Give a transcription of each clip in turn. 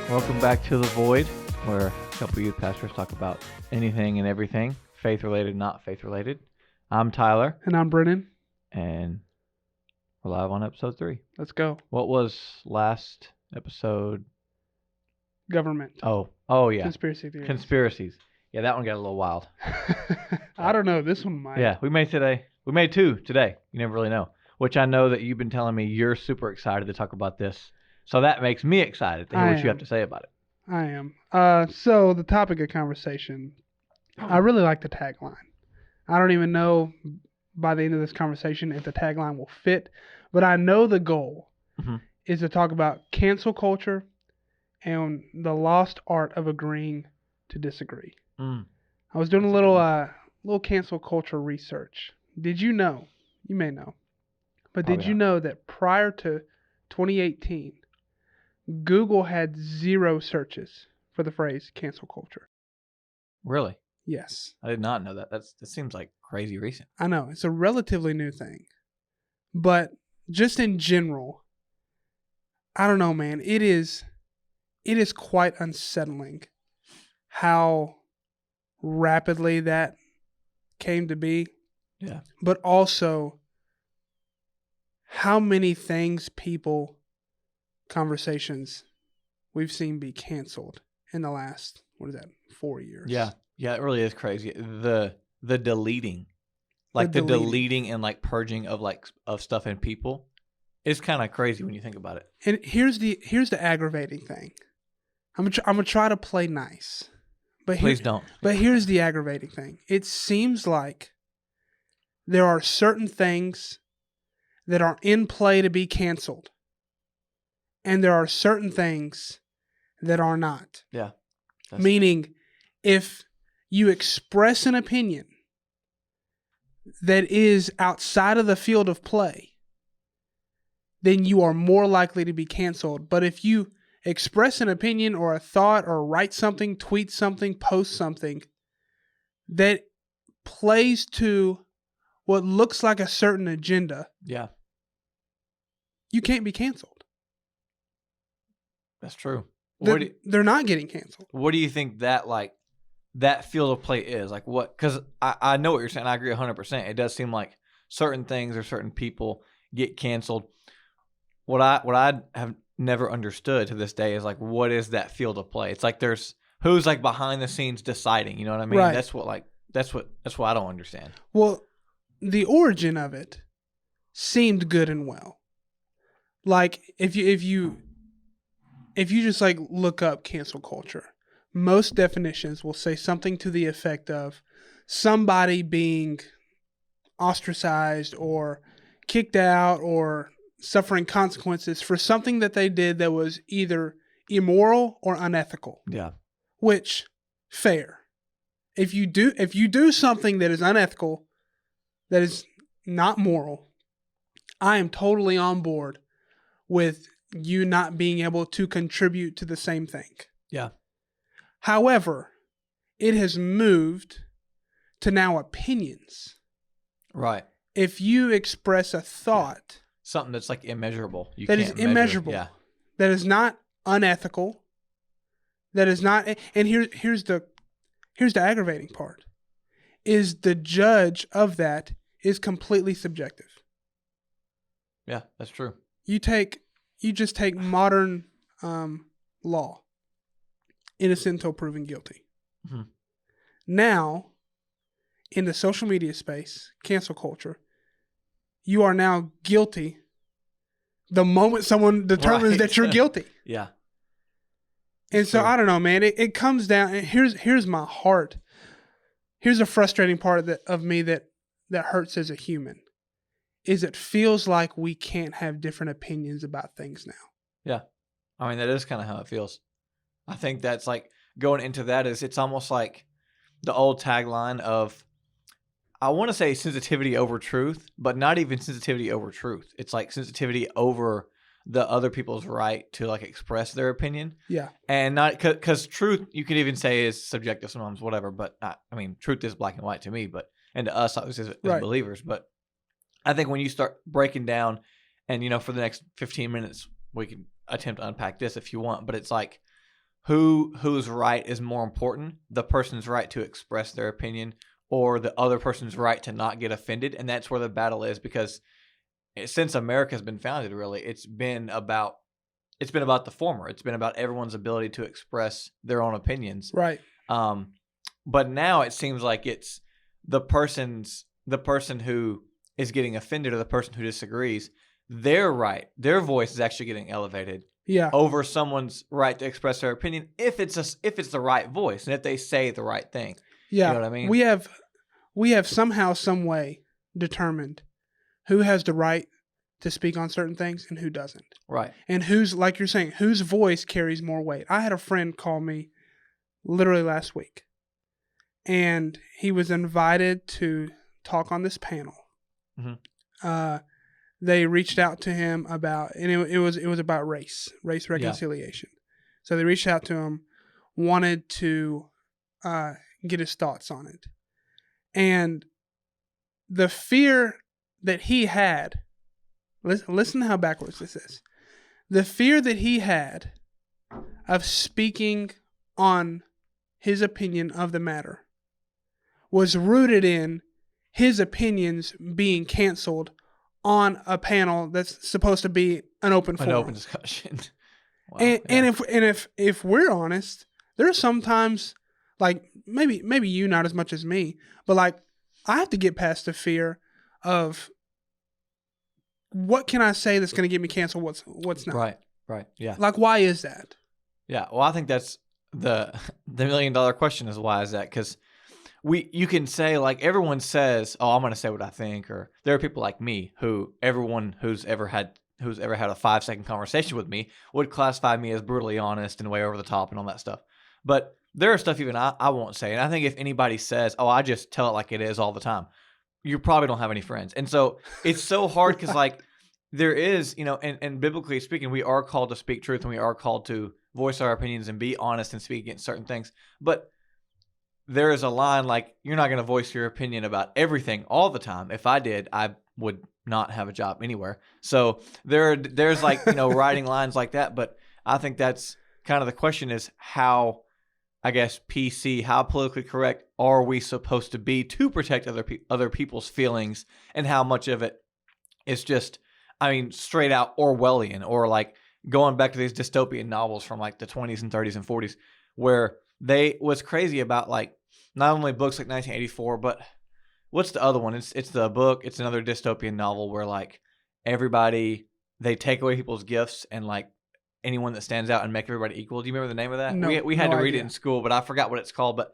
Welcome back to The Void, where a couple youth pastors talk about anything and everything, faith-related, not faith-related. I'm Tyler. And I'm Brennan. And we're live on episode 3. Let's go. What was last episode? Government. Oh yeah. Conspiracy theories. Conspiracies. Yeah, that one got a little wild. I don't know. This one might. Yeah, we made 2 today. You never really know. Which I know that you've been telling me you're super excited to talk about this. So that makes me excited to hear what you have to say about it. I am. So the topic of conversation, I really like the tagline. I don't even know by the end of this conversation if the tagline will fit, but I know the goal is to talk about cancel culture and the lost art of agreeing to disagree. I was doing a little cancel culture research. Did you know? You may know. But did you know that prior to 2018, Google had 0 searches for the phrase cancel culture? Really? Yes. I did not know that. That seems like crazy recent. I know. It's a relatively new thing. But just in general, I don't know, man. It is quite unsettling how rapidly that came to be. Yeah. But also how many conversations we've seen be canceled in the last, 4 years. Yeah, it really is crazy. The deleting, like the deleting and like purging of stuff in people, is kind of crazy when you think about it. And here's the aggravating thing. I'm gonna try to play nice, but please don't. But here's the aggravating thing. It seems like there are certain things that are in play to be canceled, and there are certain things that are not. Yeah. Meaning, if you express an opinion that is outside of the field of play, then you are more likely to be canceled. But if you express an opinion or a thought or write something, tweet something, post something that plays to what looks like a certain agenda, you can't be canceled. That's true. They're not getting canceled. What do you think that field of play is? Like what? Because I know what you're saying. I agree 100%. It does seem like certain things or certain people get canceled. What I have never understood to this day is like, what is that field of play? It's like there's who's like behind the scenes deciding. You know what I mean? Right. That's what I don't understand. Well, the origin of it seemed good and well. Like if you just like look up cancel culture, most definitions will say something to the effect of somebody being ostracized or kicked out or suffering consequences for something that they did that was either immoral or unethical. Yeah. Which, fair. If you do something that is unethical, that is not moral, I am totally on board with you not being able to contribute to the same thing. Yeah. However, it has moved to now opinions. Right. If you express a thought, something that's like immeasurable, that is immeasurable, that is not unethical, that is not, and here's the aggravating part, is the judge of that is completely subjective. Yeah, that's true. You just take modern law, innocent until proven guilty. Mm-hmm. Now, in the social media space, cancel culture, you are now guilty the moment someone determines that you're guilty. Yeah. And so, I don't know, man. It comes down, and here's my heart. Here's a frustrating part of me that hurts as a human. Is it feels like we can't have different opinions about things now. Yeah. I mean, that is kind of how it feels. I think that's like going into that is it's almost like the old tagline of, I want to say sensitivity over truth, but not even sensitivity over truth. It's like sensitivity over the other people's right to like express their opinion. Yeah. And not because truth, you could even say is subjective sometimes, whatever. But I mean, truth is black and white to me, but and to us obviously as Right. believers. But I think when you start breaking down, and for the next 15 minutes we can attempt to unpack this if you want, but it's like whose right is more important, the person's right to express their opinion or the other person's right to not get offended. And that's where the battle is, because since America's been founded, really, it's been about the former. It's been about everyone's ability to express their own opinions. Right. But now it seems like it's the person who is getting offended or the person who disagrees, their voice is actually getting elevated over someone's right to express their opinion if it's the right voice and if they say the right thing. Yeah. You know what I mean? We have somehow, some way determined who has the right to speak on certain things and who doesn't. Right. And who's, like you're saying, whose voice carries more weight. I had a friend call me literally last week, and he was invited to talk on this panel. Mm-hmm. They reached out to him about, and it was about race reconciliation. Yeah. So they reached out to him, wanted to get his thoughts on it. And the fear that he had, listen to how backwards this is. The fear that he had of speaking on his opinion of the matter was rooted in his opinions being canceled on a panel that's supposed to be an open forum. An open discussion. Wow. And if we're honest, there are sometimes, like, maybe you not as much as me, but like I have to get past the fear of what can I say that's going to get me canceled, what's not. Right. Yeah. Like, why is that? Yeah. Well, I think that's the $1 million question is why is that? Because you can say, like, everyone says, oh, I'm going to say what I think, or there are people like me who everyone who's ever had a 5-second conversation with me would classify me as brutally honest and way over the top and all that stuff. But there are stuff even I won't say. And I think if anybody says, oh, I just tell it like it is all the time, you probably don't have any friends. And so it's so hard because, like, there is, and biblically speaking, we are called to speak truth and we are called to voice our opinions and be honest and speak against certain things. But there is a line, like, you're not going to voice your opinion about everything all the time. If I did, I would not have a job anywhere. So there's like, writing lines like that. But I think that's kind of the question is how, I guess, PC, how politically correct are we supposed to be to protect other people's feelings, and how much of it is just, straight out Orwellian, or like going back to these dystopian novels from like the 20s and 30s and 40s, where what's crazy about, like, not only books like 1984, but what's the other one? It's the book. It's another dystopian novel where, like, they take away people's gifts and, like, anyone that stands out and make everybody equal. Do you remember the name of that? No, we had to read idea. it in school, but I forgot what it's called. But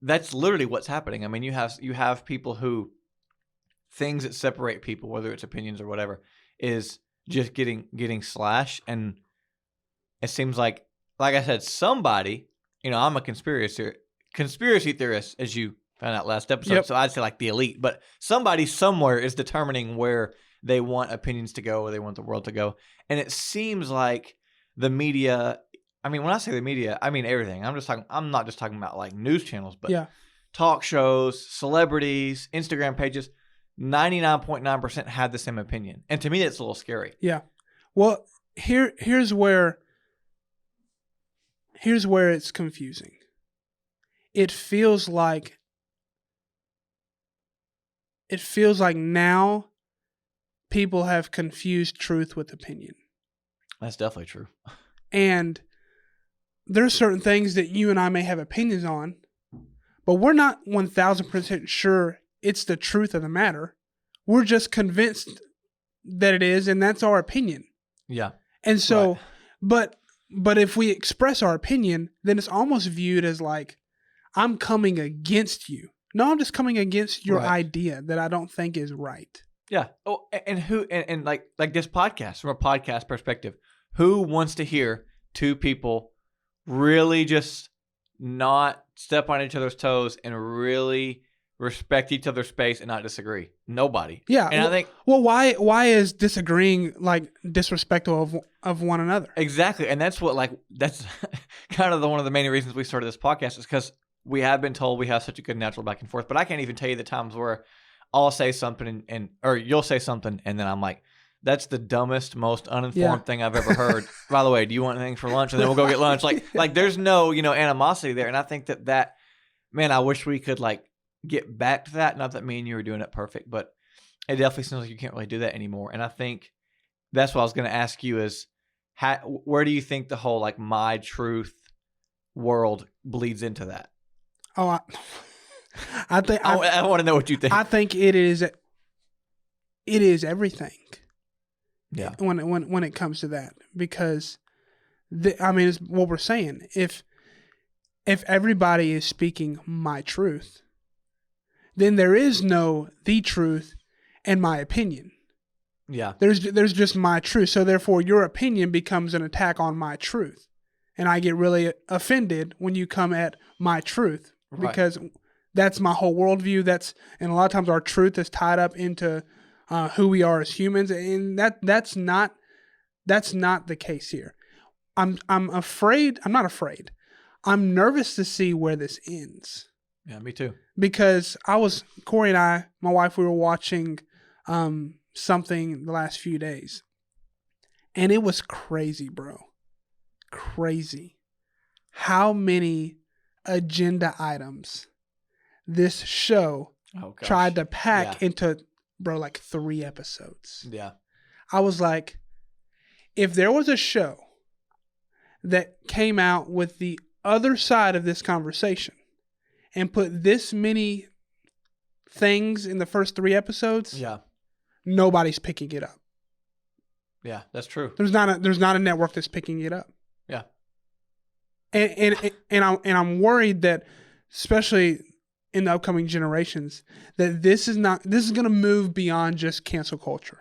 that's literally what's happening. You have people who, things that separate people, whether it's opinions or whatever, is just getting slashed. And it seems like I said, somebody, I'm a conspiracy theorist, as you found out last episode. Yep. So I'd say like the elite, but somebody somewhere is determining where they want opinions to go, or they want the world to go. And it seems like the media, when I say the media, I mean everything. I'm not just talking about like news channels, but talk shows, celebrities, Instagram pages, 99.9% have the same opinion. And to me, it's a little scary. Yeah. Well, here's where it's confusing. It feels like now people have confused truth with opinion. That's definitely true. And there's certain things that you and I may have opinions on, but we're not 1,000% sure it's the truth of the matter. We're just convinced that it is, and that's our opinion. Yeah. And so, right. But if we express our opinion, then it's almost viewed as like, I'm coming against you. No, I'm just coming against your idea that I don't think is right. Yeah. Oh, and like this podcast, from a podcast perspective, who wants to hear two people really just not step on each other's toes and really respect each other's space and not disagree? Nobody. Yeah. And I think, well, why is disagreeing like disrespectful of one another? Exactly. And that's kind of one of the main reasons we started this podcast, is because we have been told we have such a good natural back and forth, but I can't even tell you the times where I'll say something or you'll say something and then I'm like, that's the dumbest, most uninformed thing I've ever heard. By the way, do you want anything for lunch? And then we'll go get lunch. Like there's no, animosity there. And I think that, man, I wish we could like get back to that. Not that me and you were doing it perfect, but it definitely seems like you can't really do that anymore. And I think that's what I was going to ask you is where do you think the whole like my truth world bleeds into that? Oh, I think I want to know what you think. I think it is everything. Yeah. When it comes to that, because it's what we're saying. If everybody is speaking my truth, then there is no the truth and my opinion. Yeah. There's just my truth. So therefore your opinion becomes an attack on my truth. And I get really offended when you come at my truth because that's my whole worldview. And a lot of times our truth is tied up into who we are as humans, and that's not the case here. I'm afraid. I'm not afraid. I'm nervous to see where this ends. Yeah, me too. Because Corey and I, my wife, we were watching something the last few days, and it was crazy, bro. Crazy. How many agenda items this show tried to pack into, bro, like 3 episodes. Yeah. I was like, if there was a show that came out with the other side of this conversation and put this many things in the first 3 episodes, nobody's picking it up. Yeah, that's true. There's not a network that's picking it up. Yeah. And I'm worried that, especially in the upcoming generations, that this is going to move beyond just cancel culture.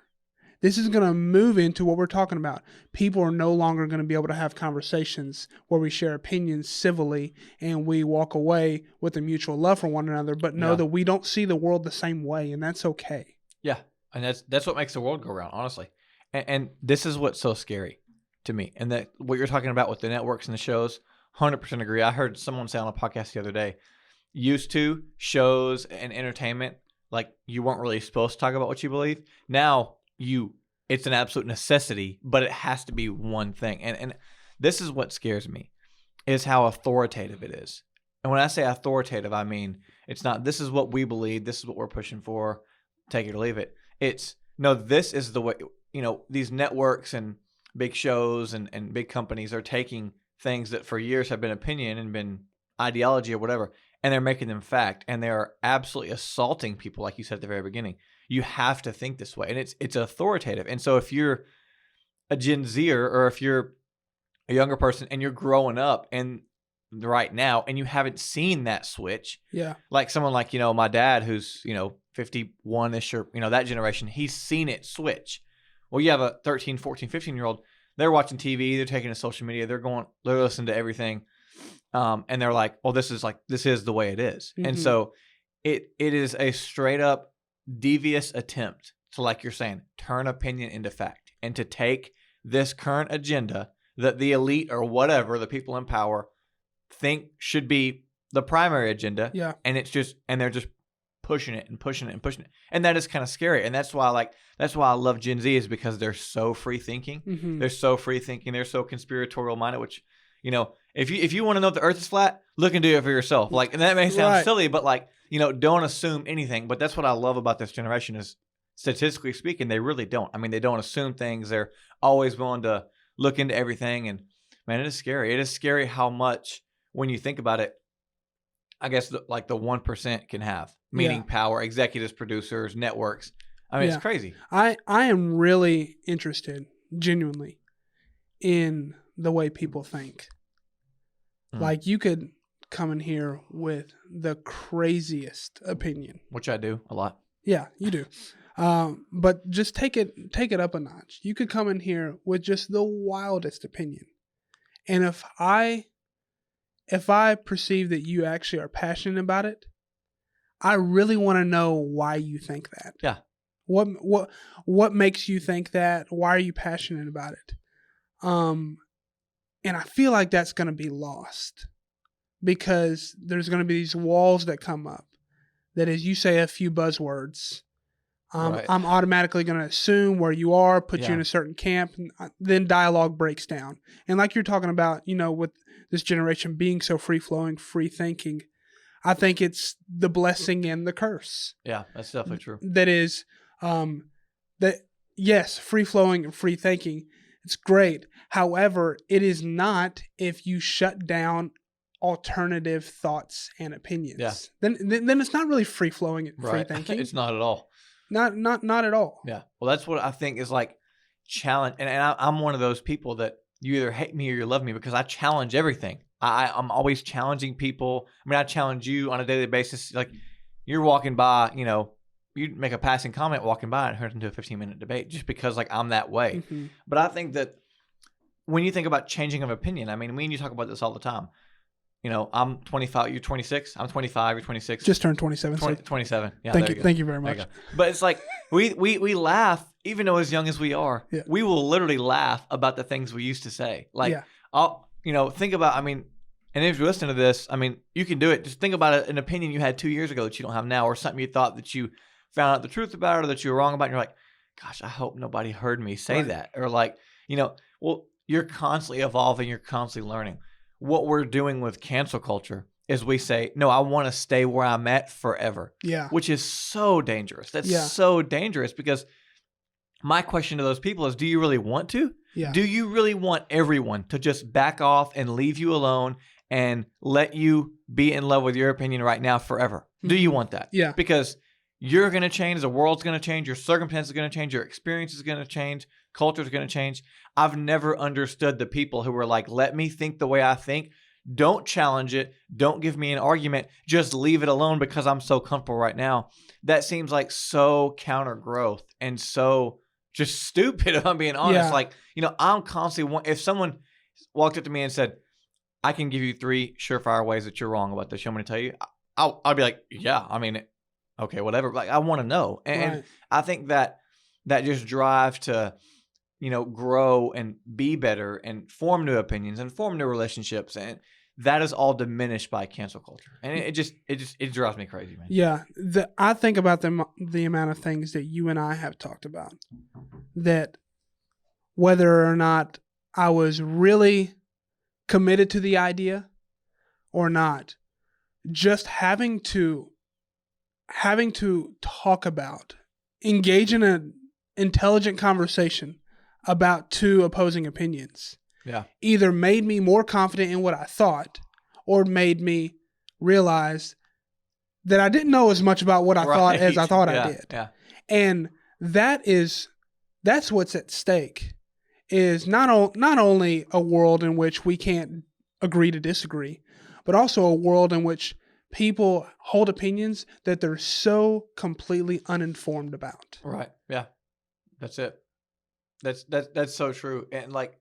This is going to move into what we're talking about. People are no longer going to be able to have conversations where we share opinions civilly and we walk away with a mutual love for one another, but know that we don't see the world the same way, and that's okay. Yeah, and that's what makes the world go round, honestly. And this is what's so scary to me. And that what you're talking about with the networks and the shows, 100% agree. I heard someone say on a podcast the other day, used to shows and entertainment, like you weren't really supposed to talk about what you believe. Now it's an absolute necessity, but it has to be one thing. And this is what scares me, is how authoritative it is. And when I say authoritative, I mean, it's not, this is what we believe, this is what we're pushing for, take it or leave it. It's, no, this is the way, these networks and big shows and big companies are taking things that for years have been opinion and been ideology or whatever, and they're making them fact, and they are absolutely assaulting people, like you said at the very beginning. You have to think this way, and it's authoritative. And so if you're a Gen Zer or if you're a younger person and you're growing up and right now and you haven't seen that switch, like someone like my dad who's 51ish or that generation, he's seen it switch. Well, you have a 13, 14, 15-year-old, they're watching TV, they're taking to social media, they're listening to everything. And they're like, well, this is the way it is. Mm-hmm. And so it is a straight up devious attempt to, like you're saying, turn opinion into fact and to take this current agenda that the elite or whatever, the people in power think should be the primary agenda. Yeah. And they're just pushing it and pushing it and pushing it. And that is kind of scary. And that's why I love Gen Z, is because they're so free thinking. Mm-hmm. They're so free thinking. They're so conspiratorial minded, which, if you want to know if the earth is flat, look and do it for yourself. Like, and that may sound silly, but don't assume anything. But that's what I love about this generation is, statistically speaking, they really don't. I mean, they don't assume things. They're always willing to look into everything. And man, it is scary. It is scary how much, when you think about it, I guess the 1% can have, meaning power, executives, producers, networks. I mean, it's crazy. I am really interested, genuinely, in the way people think. Like, you could come in here with the craziest opinion, which I do a lot. Yeah, you do. But just take it up a notch. You could come in here with just the wildest opinion, and if I perceive that you actually are passionate about it, I really want to know why you think that. Yeah. What makes you think that? Why are you passionate about it? And I feel like that's going to be lost because there's going to be these walls that come up. That is, you say a few buzzwords, Right. I'm automatically going to assume where you are, put you in a certain camp, and then dialogue breaks down. And like you're talking about, with this generation being so free-flowing, free-thinking, I think it's the blessing and the curse. Yeah, that's definitely true. That is, yes, free-flowing and free-thinking, it's great. However, it is not if you shut down alternative thoughts and opinions. Yeah. Then it's not really free-flowing and Right. free-thinking. It's not at all. Not at all. Yeah. Well, that's what I think is like challenge. And I'm one of those people that you either hate me or you love me because I challenge everything. I'm always challenging people. I mean, I challenge you on a daily basis. Like you're walking by, you make a passing comment walking by and it turns into a 15-minute debate just because like I'm that way. Mm-hmm. But I think that when you think about changing of opinion, I mean, me and you talk about this all the time. I'm 25, you're 26. I'm 25, you're 26. Just turned 27. 27. Yeah. Thank you very much. But it's like we laugh, even though as young as we are, we will literally laugh about the things we used to say. Like, I'll, think about, I mean, and if you're listening to this, I mean, you can do it. Just think about an opinion you had 2 years ago that you don't have now, or something you thought that you found out the truth about or that you were wrong about. And you're like, gosh, I hope nobody heard me say that. Or like, well, you're constantly evolving. You're constantly learning. What we're doing with cancel culture is we say, no, I want to stay where I'm at forever. Yeah. Which is so dangerous. That's so dangerous because my question to those people is, do you really want to? Yeah. Do you really want everyone to just back off and leave you alone and let you be in love with your opinion right now forever? Mm-hmm. Do you want that? Yeah. Because you're going to change. The world's going to change. Your circumstances are going to change. Your experience is going to change. Culture is going to change. I've never understood the people who were like, let me think the way I think. Don't challenge it. Don't give me an argument. Just leave it alone because I'm so comfortable right now. That seems like so counter growth and so just stupid if I'm being honest. Yeah. Like, I'm constantly, if someone walked up to me and said, I can give you 3 surefire ways that you're wrong about this, you want me to tell you? I'll be like, yeah, I mean, okay, whatever. Like, I want to know. And I think that just drive to, grow and be better and form new opinions and form new relationships. And that is all diminished by cancel culture. And it drives me crazy, man. Yeah. I think about the amount of things that you and I have talked about, that whether or not I was really committed to the idea or not, just having to talk about, engage in an intelligent conversation about 2 opposing opinions. Yeah. Either made me more confident in what I thought or made me realize that I didn't know as much about what I thought as I thought I did. Yeah. And that's what's at stake, is not only a world in which we can't agree to disagree, but also a world in which people hold opinions that they're so completely uninformed about. Right. Yeah. That's it. That's so true. And like,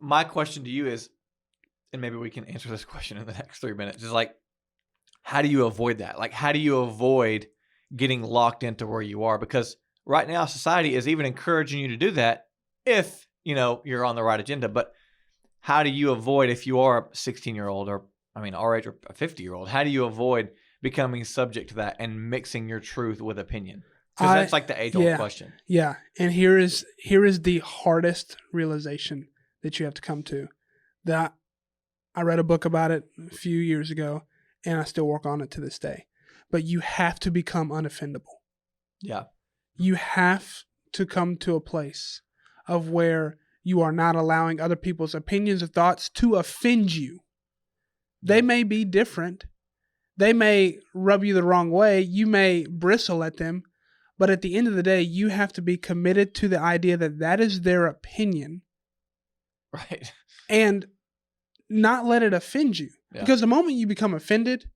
my question to you is, and maybe we can answer this question in the next 3 minutes, is like, how do you avoid that? Like, how do you avoid getting locked into where you are? Because right now society is even encouraging you to do that if, you're on the right agenda. But how do you avoid, if you are a 16-year-old or, our age, or a 50-year-old, how do you avoid becoming subject to that and mixing your truth with opinion? Because that's like the age-old question. Yeah. And here is the hardest realization that you have to come to. That I read a book about it a few years ago, and I still work on it to this day. But you have to become unoffendable. Yeah. You have to come to a place of where you are not allowing other people's opinions or thoughts to offend you. They may be different. They may rub you the wrong way. You may bristle at them. But at the end of the day, you have to be committed to the idea that that is their opinion. Right. And not let it offend you. Yeah. Because the moment you become offended,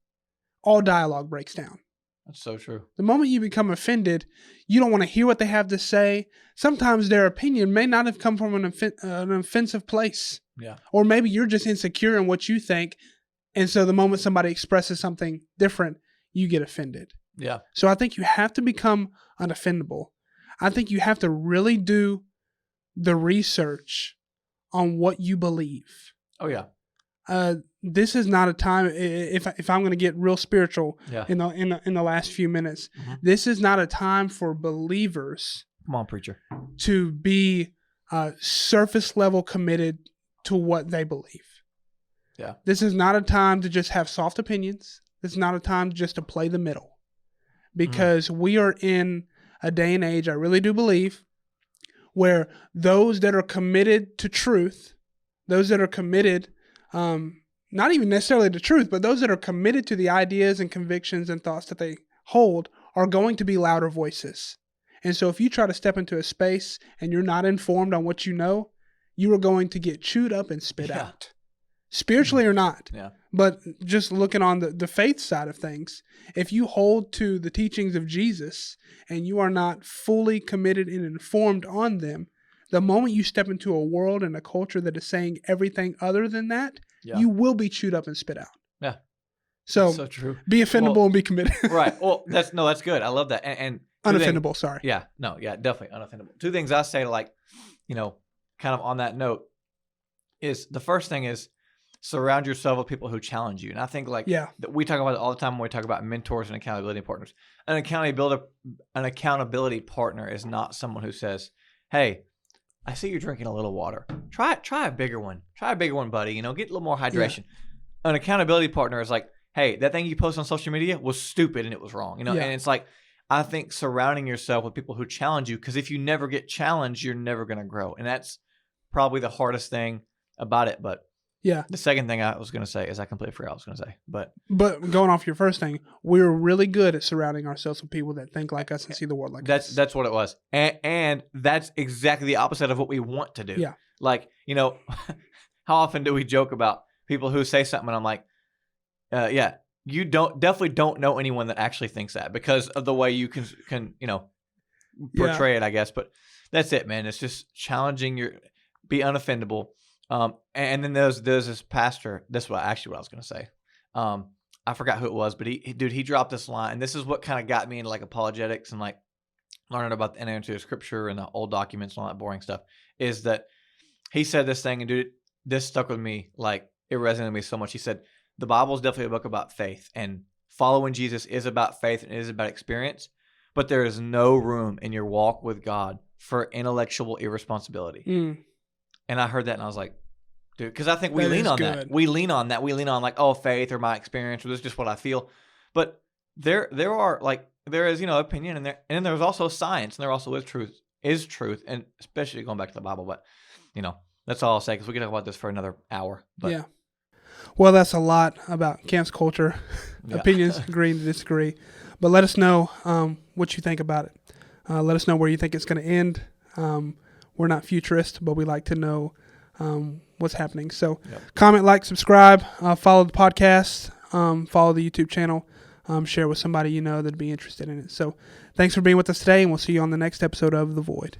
all dialogue breaks down. That's so true. The moment you become offended, you don't want to hear what they have to say. Sometimes their opinion may not have come from an offensive place. Yeah. Or maybe you're just insecure in what you think. And so the moment somebody expresses something different, you get offended. Yeah. So I think you have to become unoffendable. I think you have to really do the research on what you believe. Oh, yeah. this is not a time. If I'm going to get real spiritual Yeah. in the last few minutes, Mm-hmm. this is not a time for believers. Come on, preacher. To be surface level committed to what they believe. Yeah. This is not a time to just have soft opinions. This is not a time just to play the middle. Because we are in a day and age, I really do believe, where those that are committed to truth, those that are committed, not even necessarily to truth, but those that are committed to the ideas and convictions and thoughts that they hold are going to be louder voices. And so if you try to step into a space and you're not informed on what you know, you are going to get chewed up and spit out. Spiritually or not. Yeah. But just looking on the faith side of things, if you hold to the teachings of Jesus and you are not fully committed and informed on them, the moment you step into a world and a culture that is saying everything other than that, you will be chewed up and spit out. Yeah. So true. Be offendable and be committed. Right. Well, that's good. I love that. And unoffendable, sorry. Yeah. No, yeah, definitely unoffendable. Two things I say to kind of on that note is the first thing is surround yourself with people who challenge you. And I think that we talk about it all the time when we talk about mentors and accountability partners. An accountability partner is not someone who says, "Hey, I see you're drinking a little water. Try a bigger one. Try a bigger one, buddy. Get a little more hydration." Yeah. An accountability partner is like, "Hey, that thing you posted on social media was stupid and it was wrong." And it's like, I think surrounding yourself with people who challenge you, because if you never get challenged, you're never going to grow. And that's probably the hardest thing about it. But the second thing I was going to say is I completely forgot what I was going to say. But going off your first thing, we're really good at surrounding ourselves with people that think like us and see the world like us. That's what it was. And that's exactly the opposite of what we want to do. Yeah. Like, how often do we joke about people who say something and I'm like, you definitely don't know anyone that actually thinks that because of the way you can portray it, I guess. But that's it, man. It's just challenging be unoffendable. And then there's this pastor. That's what I was going to say. I forgot who it was, but he dropped this line, and this is what kind of got me into like apologetics and like learning about the answer to scripture and the old documents and all that boring stuff. Is that he said this thing, and dude, this stuck with me. Like it resonated with me so much. He said, the Bible is definitely a book about faith, and following Jesus is about faith and it is about experience, but there is no room in your walk with God for intellectual irresponsibility. And I heard that and I was like, dude, because I think we lean on that. We lean on that. We lean on like, oh, faith or my experience or this is just what I feel. But there is, opinion and then there's also science and there also is truth, and especially going back to the Bible. But, that's all I'll say because we can talk about this for another hour. But, yeah. Well, that's a lot about cancel culture. Opinions, agree to disagree. But let us know what you think about it. Let us know where you think it's going to end. We're not futurist, but we like to know what's happening. So comment, like, subscribe, follow the podcast, follow the YouTube channel, share with somebody that'd be interested in it. So thanks for being with us today, and we'll see you on the next episode of The Void.